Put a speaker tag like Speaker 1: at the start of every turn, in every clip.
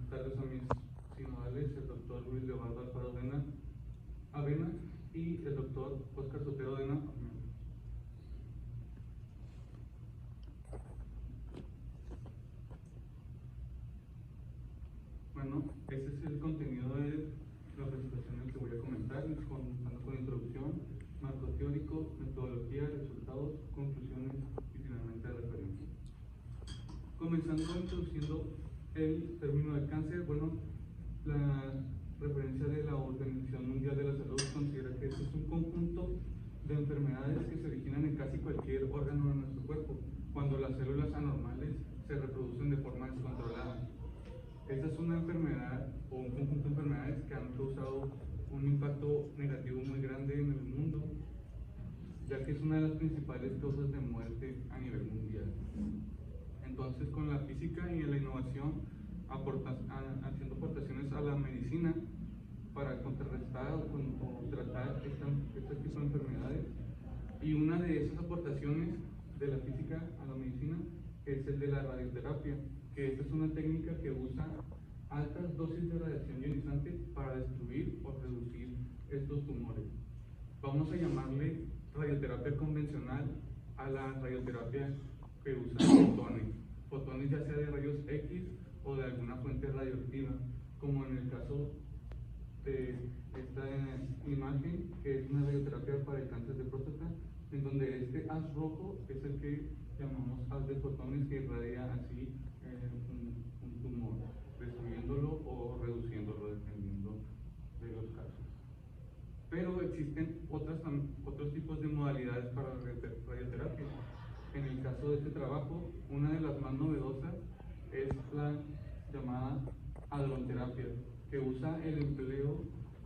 Speaker 1: tardes a mis sinodales, el doctor Luis Leonardo Alfaro Avena y el doctor Oscar Sotero Avena. Bueno, ese es el contenido de la presentación que voy a comentar, comenzando con introducción, marco teórico, metodología, resultados, conclusiones y finalmente referencia. Comenzando introduciendo el término de cáncer, bueno, la referencia de la Organización Mundial de la Salud considera que esto es un conjunto de enfermedades que se originan en casi cualquier órgano de nuestro cuerpo, cuando las células anormales se reproducen de forma descontrolada. Esta es una enfermedad o un conjunto de enfermedades que han causado un impacto negativo muy grande en el mundo, ya que es una de las principales causas de muerte a nivel mundial. Entonces, con la física y la innovación, haciendo aportaciones a la medicina para contrarrestar o tratar este tipo de enfermedades. Y una de esas aportaciones de la física a la medicina es el de la radioterapia, que esta es una técnica que usa altas dosis de radiación ionizante para destruir o reducir estos tumores. Vamos a llamarle radioterapia convencional a la radioterapia que usa fotones ya sea de rayos X o de alguna fuente radioactiva, como en el caso de esta imagen, que es una radioterapia para el cáncer de próstata, en donde este haz rojo es el que llamamos haz de fotones, que irradia así un tumor, destruyéndolo o reduciéndolo, dependiendo de los casos. Pero existen otros tipos de modalidades para la radioterapia. En el caso de este trabajo, una de las más novedosas es la llamada hadronterapia, que usa el empleo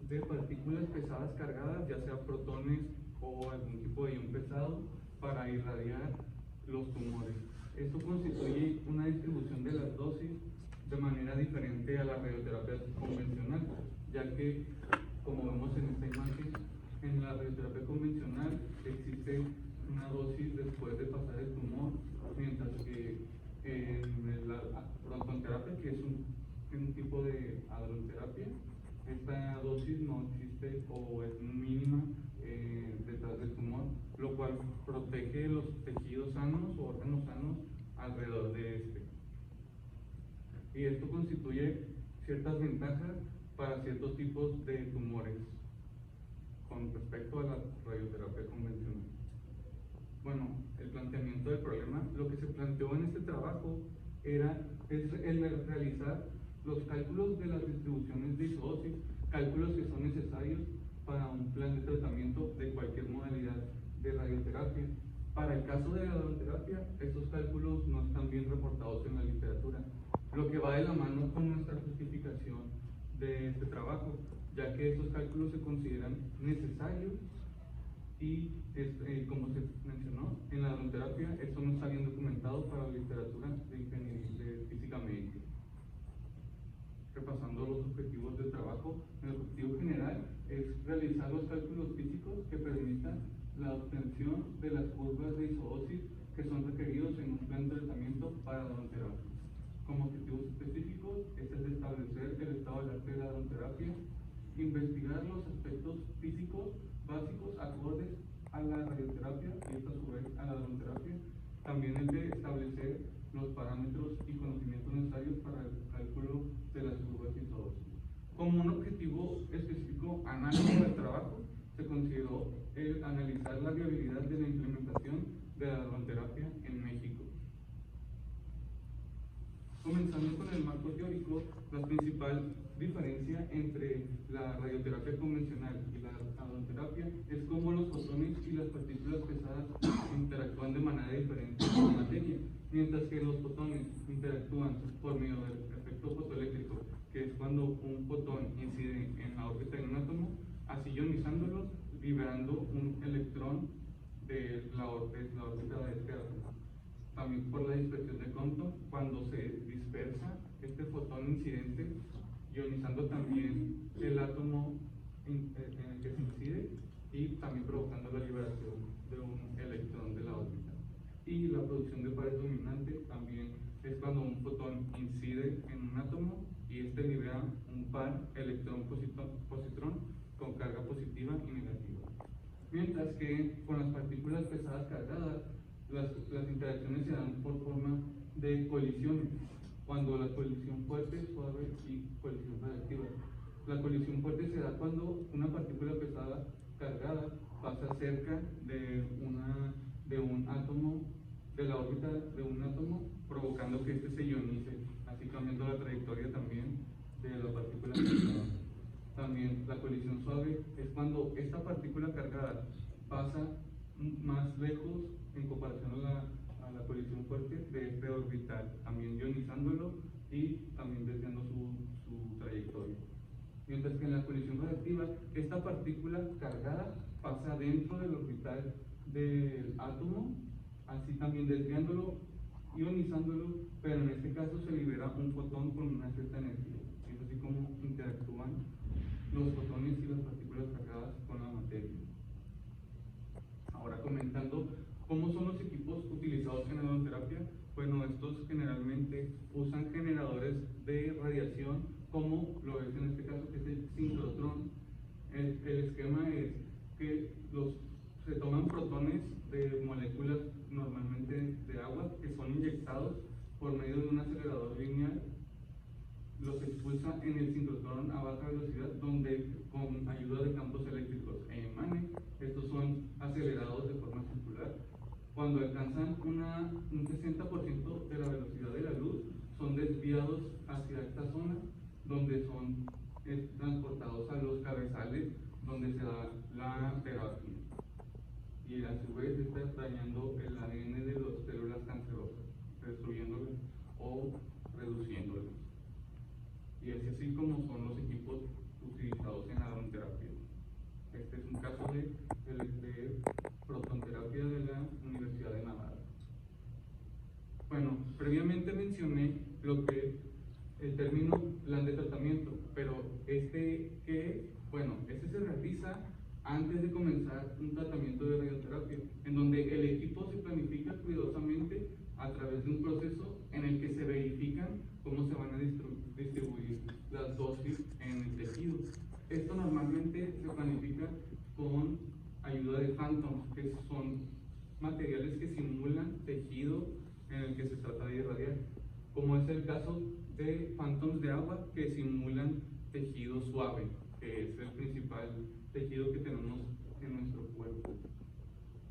Speaker 1: de partículas pesadas cargadas, ya sea protones o algún tipo de ion pesado, para irradiar los tumores. Esto constituye una distribución de las dosis de manera diferente a la radioterapia convencional, ya que, como vemos en esta imagen, en la radioterapia convencional existe una dosis después de pasar el tumor, mientras que en la protonterapia, que es un tipo de hadronterapia, esta dosis no existe o es mínima detrás del tumor, lo cual protege los tejidos sanos o órganos sanos alrededor de este. Y esto constituye ciertas ventajas para ciertos tipos de tumores con respecto a la radioterapia convencional. Bueno, el planteamiento del problema, lo que se planteó en este trabajo es el realizar los cálculos de las distribuciones de isodosis, cálculos que son necesarios para un plan de tratamiento de cualquier modalidad de radioterapia. Para el caso de la radioterapia, estos cálculos no están bien reportados en la literatura, lo que va de la mano con nuestra justificación de este trabajo, ya que estos cálculos se consideran necesarios y, como se mencionó, en la radioterapia esto no está bien documentado para la literatura de física médica. Repasando los objetivos del trabajo, el objetivo general es realizar los cálculos físicos que permitan la obtención de las curvas de isodosis que son requeridos en un plan de tratamiento para la radioterapia. Como objetivos específicos es el de establecer el estado del arte de la radioterapia, investigar los aspectos físicos básicos acordes a la radioterapia y esto a su vez a la radioterapia, también el de establecer los parámetros y conocimientos necesarios para el cálculo de las curvas isodosis. Como un objetivo específico análogo del trabajo, se consideró el analizar la viabilidad de la implementación de la radioterapia en México. Comenzando con el marco teórico, la principal diferencia entre la radioterapia convencional y la hadronterapia es cómo los fotones y las partículas pesadas interactúan de manera diferente con la materia, mientras que los fotones interactúan por medio del efecto fotoeléctrico, que es cuando un fotón incide en la órbita de un átomo, así ionizándolo, liberando un electrón de la órbita de este átomo. También por la dispersión de Compton, cuando se dispersa este fotón incidente, ionizando también el átomo en el que se incide y también provocando la liberación de un electrón de la órbita. Y la producción de pares dominantes también es cuando un fotón incide en un átomo y este libera un par electrón-positrón con carga positiva y negativa. Mientras que con las partículas pesadas cargadas, las interacciones se dan por forma de colisiones, cuando la colisión fuerte, suave y colisión radiactiva. La colisión fuerte se da cuando una partícula pesada cargada pasa cerca de un átomo, de la órbita de un átomo, provocando que éste se ionice, así cambiando la trayectoria también de la partícula cargada. También la colisión suave es cuando esta partícula cargada pasa más lejos en comparación a la colisión fuerte de este orbital, también ionizándolo y también desviando su trayectoria. Mientras que en la colisión radiactiva, esta partícula cargada pasa dentro del orbital del átomo, así también desviándolo, ionizándolo, pero en este caso se libera un fotón con una cierta energía. Es así como interactúan los fotones y las partículas cargadas con la materia. Ahora, comentando cómo son los equipos utilizados en la ionoterapia, bueno, estos generalmente usan generadores de radiación, como lo es en este caso, que es el sincrotrón. El esquema es que se toman protones de moléculas normalmente de agua que son inyectados por medio de un acelerador lineal, los expulsa en el sincrotrón a baja velocidad, donde con ayuda de campos eléctricos emanen. Estos son acelerados de forma circular. Cuando alcanzan un 60% de la velocidad de la luz, son desviados hacia esta zona, donde son transportados a los cabezales, donde se da la terapia. Y a su vez está dañando el ADN de las células cancerosas, destruyéndolas o reduciéndolas. Y es así como son los equipos utilizados en la ionoterapia. Este es un caso de protonterapia de la Universidad de Navarra. Bueno, previamente mencioné el término plan de tratamiento, pero este se realiza antes de comenzar un tratamiento de radioterapia, en donde el equipo se planifica cuidadosamente a través de un proceso en el que se verifican cómo se van a distribuir las dosis en el tejido. Esto normalmente se planifica con ayuda de phantoms, que son materiales que simulan tejido en el que se trata de irradiar, como es el caso de phantoms de agua que simulan tejido suave, que es el principal tejido que tenemos en nuestro cuerpo.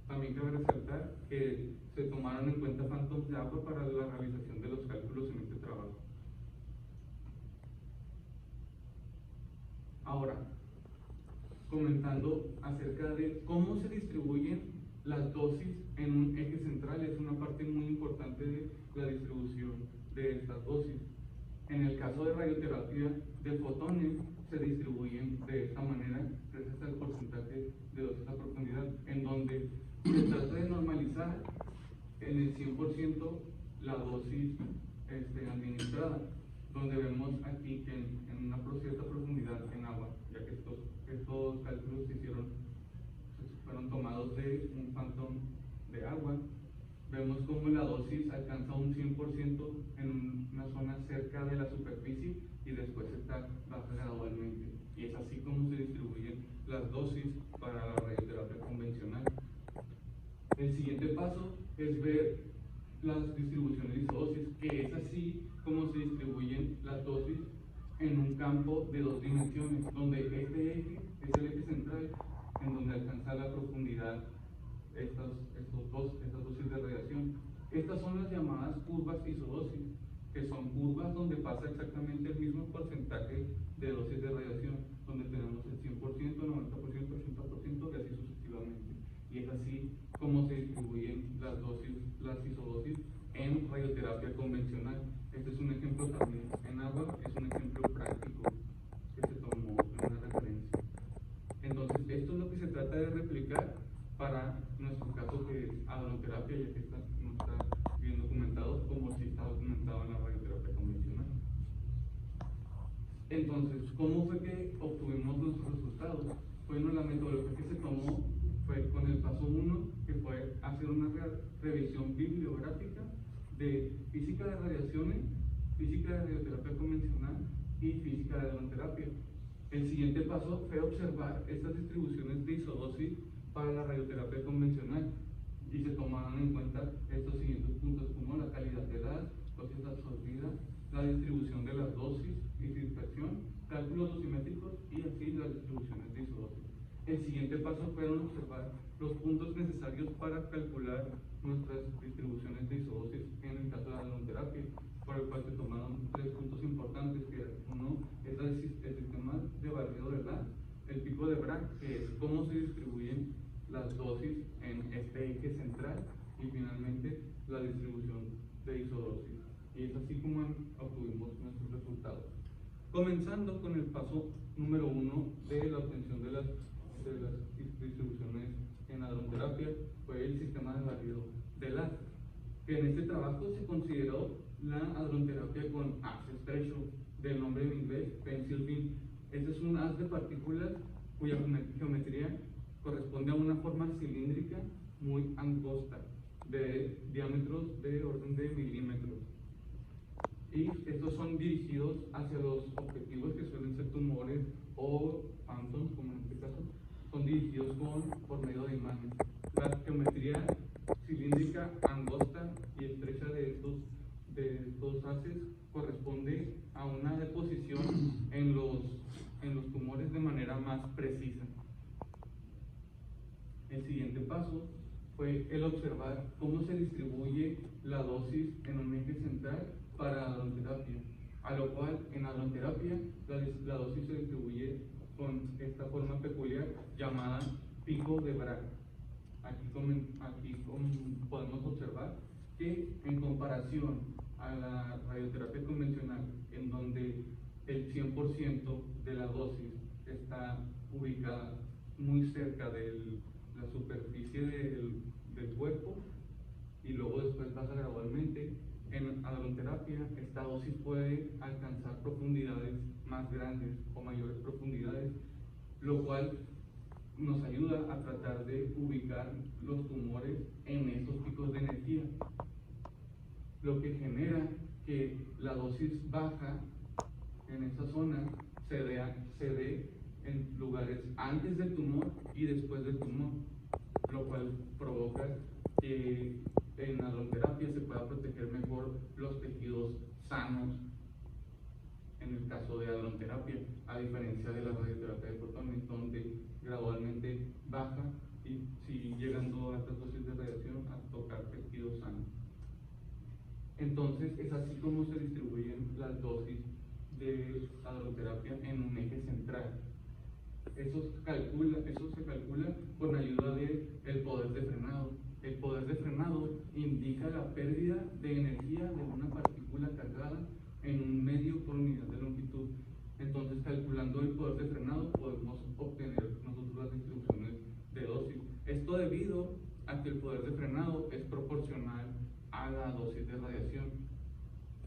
Speaker 1: También cabe resaltar que se tomaron en cuenta phantoms de agua para la realización de los cálculos en este trabajo. Ahora, comentando acerca de cómo se distribuyen las dosis en un eje central, es una parte muy importante de la distribución de estas dosis. En el caso de radioterapia de fotones, se distribuyen de esta manera, gracias al porcentaje de dosis a profundidad, en donde se trata de normalizar en el 100% la dosis administrada, donde vemos aquí que en una cierta profundidad en agua, ya que estos cálculos fueron tomados de un phantom de agua, vemos como la dosis alcanza un 100% en una zona cerca de la superficie y después baja gradualmente. Y es así como se distribuyen las dosis para la radioterapia convencional. El siguiente paso es ver las distribuciones de isodosis, que es así como se distribuyen las dosis en un campo de dos dimensiones, donde este eje es el eje central, en donde alcanza la profundidad estas dosis de radiación. Estas son las llamadas curvas isodosis, que son curvas donde pasa exactamente el mismo porcentaje de dosis de radiación, donde tenemos el 100%, 90%, 80% y así sucesivamente. Y es así como se distribuyen las isodosis en radioterapia convencional. Este es un ejemplo también en agua, es un ejemplo práctico que se tomó en una referencia. Entonces, esto es lo que se trata de replicar para nuestro caso, que es ionoterapia, ya que no está bien documentado como si está documentado en la radioterapia convencional. Entonces, ¿cómo fue que obtuvimos nuestros resultados? Bueno, la metodología que se tomó fue con el paso 1, que fue hacer una revisión bibliográfica de física de radiaciones, física de radioterapia convencional y física de la hidroterapia. El siguiente paso fue observar estas distribuciones de isodosis para la radioterapia convencional y se tomaron en cuenta estos siguientes puntos como la calidad de la dosis absorbida, la distribución de las dosis y dispersión, cálculos dosimétricos y así las distribuciones de isodosis. El siguiente paso fueron observar los puntos necesarios para calcular nuestras distribuciones de isodosis en el caso de la hidroterapia, por el cual se tomaron 3 puntos importantes, que uno es el sistema de barrido de la, el pico de Bragg, que es cómo se distribuyen las dosis en este eje central, y finalmente la distribución de isodosis. Y es así como obtuvimos nuestros resultados. Comenzando con el paso número 1 de la obtención de las distribuciones en hidroterapia, fue el sistema de barrido de la, que en este trabajo se consideró la hidroterapia con haz estrecho, del nombre en inglés pencil beam. Este es un haz de partículas cuya geometría corresponde a una forma cilíndrica muy angosta, de diámetros de orden de milímetros. Y estos son dirigidos hacia los objetivos que suelen ser tumores o phantoms, como en este caso, son dirigidos por medio de imanes. La geometría cilíndrica angosta y estrecha de estos haces corresponde a una deposición en los tumores de manera más precisa. El siguiente paso fue el observar cómo se distribuye la dosis en un eje central para la hidroterapia, a lo cual en la hidroterapia la dosis se distribuye con esta forma peculiar llamada pico de Bragg. Aquí podemos observar que en comparación a la radioterapia convencional, en donde el 100% de la dosis está ubicada muy cerca de la superficie del cuerpo y luego después baja gradualmente, en hidroterapia esta dosis puede alcanzar profundidades más grandes o mayores profundidades, lo cual nos ayuda a tratar de ubicar los tumores en estos picos de energía, lo que genera que la dosis baja en esa zona se dé en lugares antes del tumor y después del tumor, lo cual provoca que en la hidroterapia se pueda proteger mejor los tejidos sanos en el caso de hidroterapia, a diferencia de la radioterapia de protones, donde gradualmente baja y sigue llegando a altas dosis de radiación a tocar tejidos sanos. Entonces es así como se distribuyen las dosis de hidroterapia en un eje central. Eso se calcula con ayuda del poder de frenado. El poder de frenado indica la pérdida de energía de una partícula cargada en un medio por unidad de longitud. Entonces, calculando el poder de frenado, podemos obtener nosotros las distribuciones de dosis. Esto debido a que el poder de frenado es proporcional a la dosis de radiación,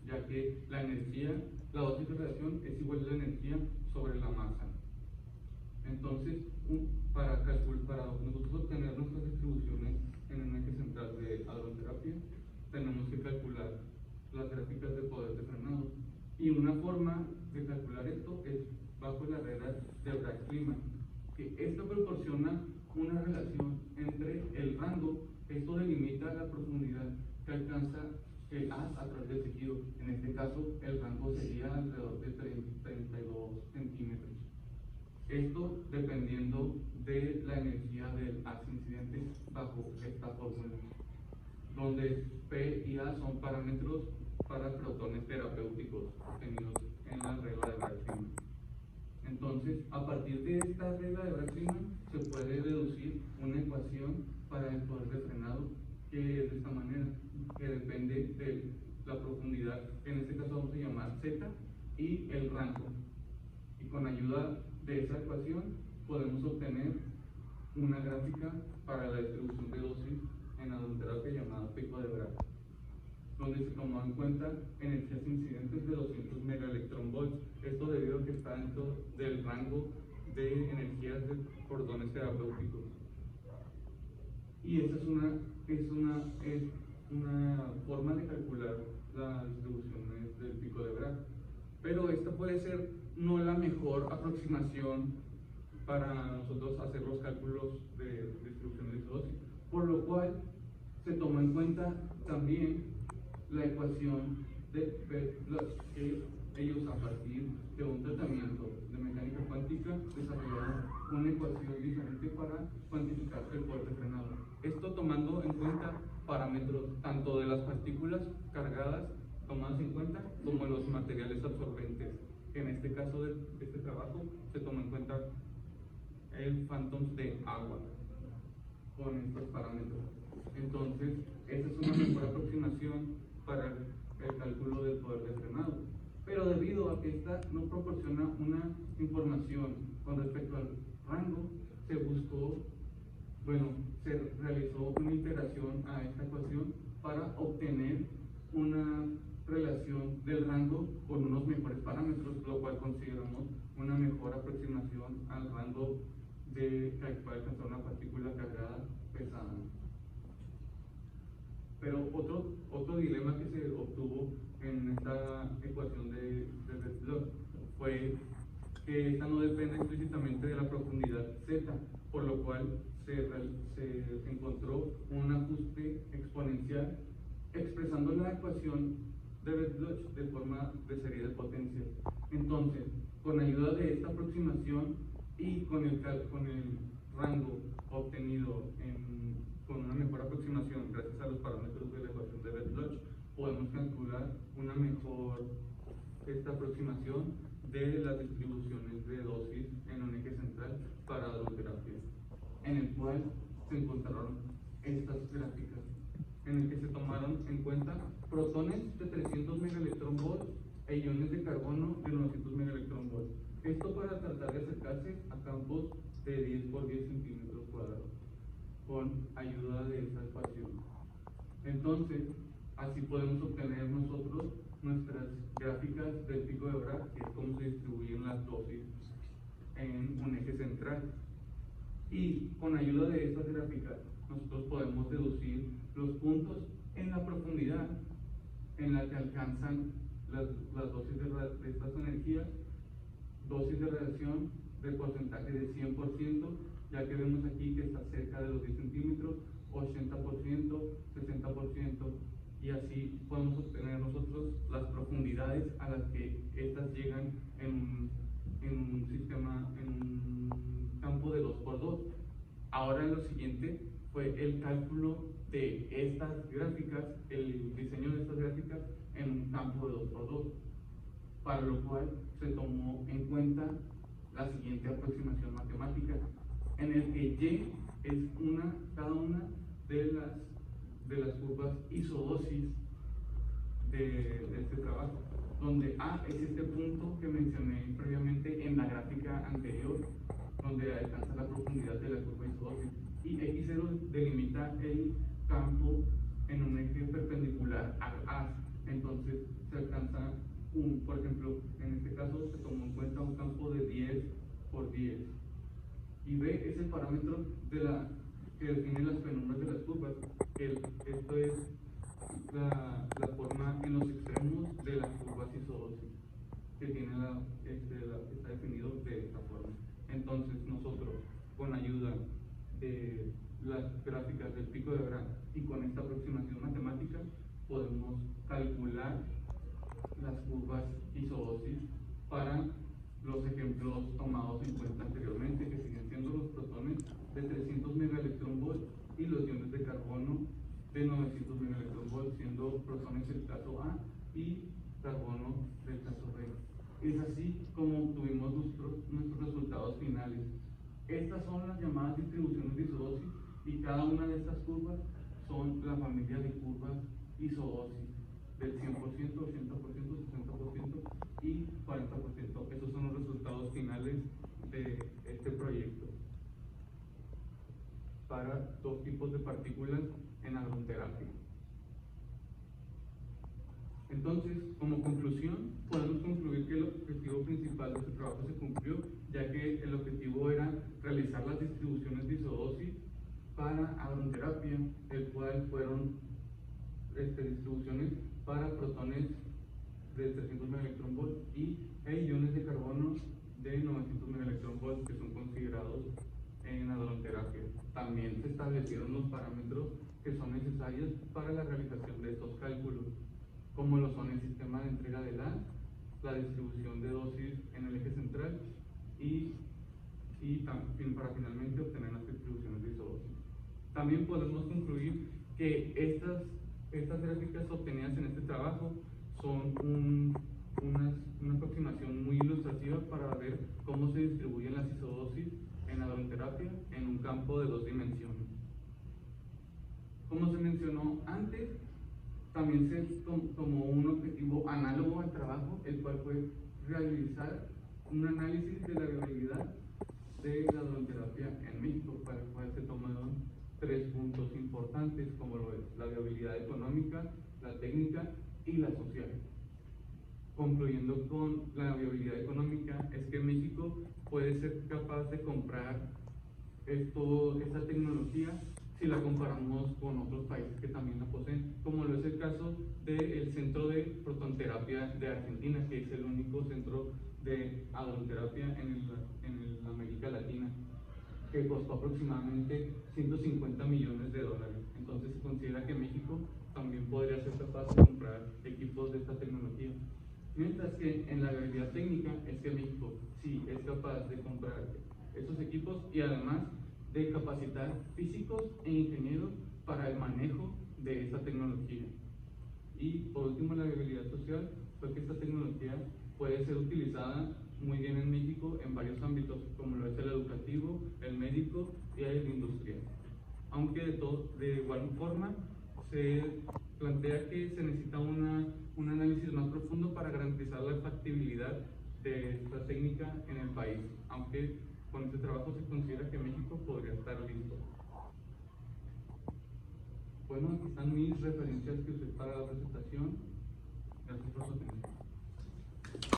Speaker 1: ya que la dosis de radiación es igual a la energía sobre la masa. Entonces, para nosotros obtener nuestras distribuciones en el eje central de hidroterapia, tenemos que calcular las gráficas de poder de frenado. Y una forma de calcular esto es bajo la regla de Bragg-Kliman, que esto proporciona una relación entre el rango, esto delimita la profundidad que alcanza el haz a través del tejido. En este caso, el rango sería alrededor de 32 centímetros. Esto dependiendo de la energía del haz incidente bajo esta fórmula, donde P y A son parámetros para protones terapéuticos obtenidos en la regla de Bragg-Kliman. Entonces, a partir de esta regla de Bragg-Kliman se puede deducir una ecuación para el poder de frenado, que es de esta manera, que depende de la profundidad, en este caso vamos a llamar Z, y el rango. Y con ayuda de esa ecuación podemos obtener una gráfica para la distribución de dosis en la hidroterapia llamada pico de Bragg, donde se tomó en cuenta energías incidentes de 200 megaelectronvolts. Esto debido a que está dentro del rango de energías de cordones terapéuticos. Y esa es una forma de calcular las distribuciones del pico de Bragg. pero esta puede ser no la mejor aproximación para nosotros hacer los cálculos de distribución de isódosis, por lo cual se tomó en cuenta también la ecuación de que ellos, a partir de un tratamiento de mecánica cuántica, desarrollaron una ecuación diferente para cuantificar el poder de frenado. Esto tomando en cuenta parámetros tanto de las partículas cargadas tomadas en cuenta como los materiales absorbentes. En este caso de este trabajo se tomó en cuenta el phantoms de agua con estos parámetros. Entonces, esa es una mejor aproximación para el cálculo del poder de frenado. Pero debido a que esta no proporciona una información con respecto al rango, se realizó una integración a esta ecuación para obtener una relación del rango con unos mejores parámetros, lo cual consideramos una mejor aproximación al rango que puede alcanzar una partícula cargada pesada. Pero otro dilema que se obtuvo en esta ecuación de Redslot fue que esta no depende explícitamente de la profundidad z, por lo cual se encontró un ajuste exponencial expresando la ecuación de Redslot de forma de serie de potencias. Entonces, con ayuda de esta aproximación y con el rango obtenido con una mejor aproximación gracias a los parámetros de la ecuación de Redslot, podemos calcular una mejor aproximación de las distribuciones de dosis en un eje central para droterapia, en el cual se encontraron estas gráficas, en el que se tomaron en cuenta protones de 300 megaelectronvolts e iones de carbono de 900 megaelectronvolts. Esto para tratar de acercarse a campos de 10 por 10 centímetros cuadrados, con ayuda de esta ecuación. Entonces, así podemos obtener nosotros nuestras gráficas del pico de Bragg, que es cómo se distribuyen las dosis en un eje central. Y con ayuda de estas gráficas, nosotros podemos deducir los puntos en la profundidad en la que alcanzan las dosis de estas energías, dosis de radiación del porcentaje de 100%, ya que vemos aquí que está cerca de los 10 centímetros, 80%, 60%, y así podemos obtener nosotros las profundidades a las que estas llegan en un sistema, en un campo de 2x2. Ahora lo siguiente fue el cálculo de estas gráficas, el diseño de estas gráficas en un campo de 2x2, para lo cual se tomó en cuenta la siguiente aproximación matemática, en el que Y es cada una de las curvas isodosis de este trabajo, donde A es este punto que mencioné previamente en la gráfica anterior, donde alcanza la profundidad de la curva isodosis, y X0 delimita el campo en un eje perpendicular al A. Entonces se alcanza por ejemplo, en este caso se tomó en cuenta un campo de 10 por 10, y B es el parámetro que define las penumbras de las curvas. Esto es la forma en los extremos de las curvas isodosis, que tiene está definido de esta forma. Entonces nosotros, con ayuda de las gráficas del pico de Bragg y con esta aproximación matemática, podemos calcular las curvas isodosis para los ejemplos tomados en cuenta anteriormente, que siguen siendo los protones de 300 megaelectronvolts y los iones de carbono de 900 megaelectronvolts, siendo protones del caso A y carbono del caso B. Es así como obtuvimos nuestros resultados finales. Estas son las llamadas distribuciones de isodosis, y cada una de estas curvas son la familia de curvas isodosis del 100%, 80%, 60% y 40%. Esos son los resultados finales de este proyecto para dos tipos de partículas en agroterapia. Entonces, como conclusión, podemos concluir que el objetivo principal de este trabajo se cumplió, ya que el objetivo era realizar las distribuciones de isodosis para agroterapia, el cual fueron distribuciones para protones de 300 megaelectronvolts e iones de carbono de 900 megaelectronvolts que son considerados en hadronoterapia. También se establecieron los parámetros que son necesarios para la realización de estos cálculos, como lo son el sistema de entrega de la distribución de dosis en el eje central y para finalmente obtener las distribuciones de isodosis. También podemos concluir que estas gráficas obtenidas en este trabajo son una aproximación muy ilustrativa para ver cómo se distribuyen las isodosis en hadronoterapia en un campo de 2 dimensiones. Como se mencionó antes, también se tomó un objetivo análogo al trabajo, el cual fue realizar un análisis de la viabilidad de la hadronoterapia en México, para el cual se tomaron 3 puntos importantes, como lo es la viabilidad económica, la técnica y la social. Concluyendo con la viabilidad económica, es que México puede ser capaz de comprar esta tecnología si la comparamos con otros países que también la poseen, como lo es el caso del Centro de Protonterapia de Argentina, que es el único centro de hadronoterapia en América Latina, que costó aproximadamente $150 millones. Entonces se considera que México también podría ser capaz de comprar equipos de esta tecnología. Mientras que en la viabilidad técnica es que México sí es capaz de comprar estos equipos y además de capacitar físicos e ingenieros para el manejo de esta tecnología. Y por último, la viabilidad social fue que esta tecnología puede ser utilizada muy bien en México en varios ámbitos, como lo es el educativo, el médico y el industrial. Aunque de igual forma se plantea que se necesita un análisis más profundo para garantizar la factibilidad de esta técnica en el país, aunque con este trabajo se considera que México podría estar listo. Bueno, aquí están mis referencias que usé para la presentación. Gracias por su atención.